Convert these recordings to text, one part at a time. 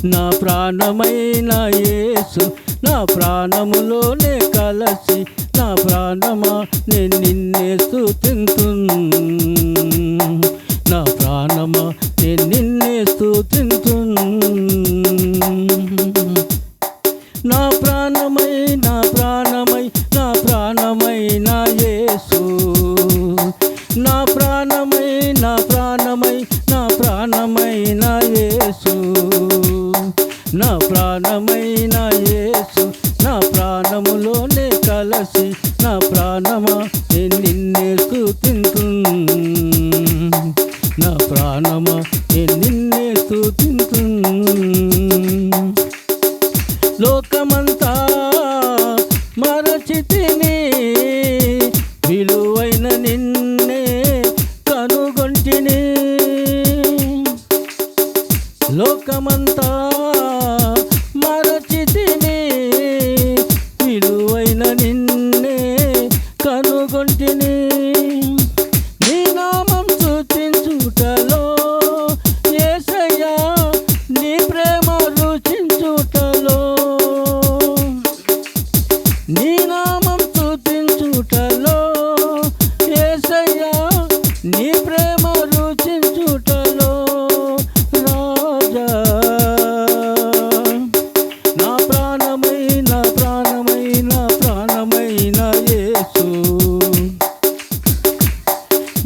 నా ప్రాణమైన యేసు నా ప్రాణములోనే కలసి నా ప్రాణమా నేను నిన్నే స్తుతింతును నా ప్రాణమా నేను నిన్నే స్తుతింతును నా ప్రాణమై నా ప్రాణమై నా ప్రాణమైన యేసు నా ప్రాణమై నా ప్రాణమై నా ప్రాణమైన యేసు నా ప్రాణమైన యేసు నా ప్రాణములోనే కలసి నా ప్రాణమా నేను నిన్నే స్తుతింతును నా ప్రాణమా నేను నిన్నే స్తుతింతును లోకమంతా మరచితిని విలువైన నిన్నే కనుగొంటిని లోకమంతా మరచితిని విలువైన నిన్నే కనుగొంటిని నీ నామం స్తుతించుటలో యేసయ్యా నీ ప్రేమ రుచించుటలో నీ నామం స్తుతించుటలో యేసయ్యా నీ ప్రేమ రుచించుటలో రాజా నా ప్రాణమై నా ప్రాణమై నా ప్రాణమైన యేసు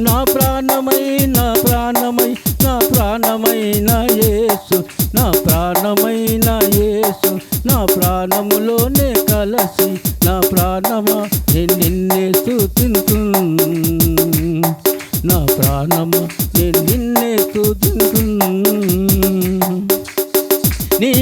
నా ప్రాణమై నా ప్రాణమై నా ప్రాణమైన యేసు నా ప్రాణమైన యేసు నా ప్రాణములోనే కలసి నా ప్రాణమా నేను నిన్నే స్తుతింతును నా ప్రాణమా నేను నిన్నే స్తుతింతును నీ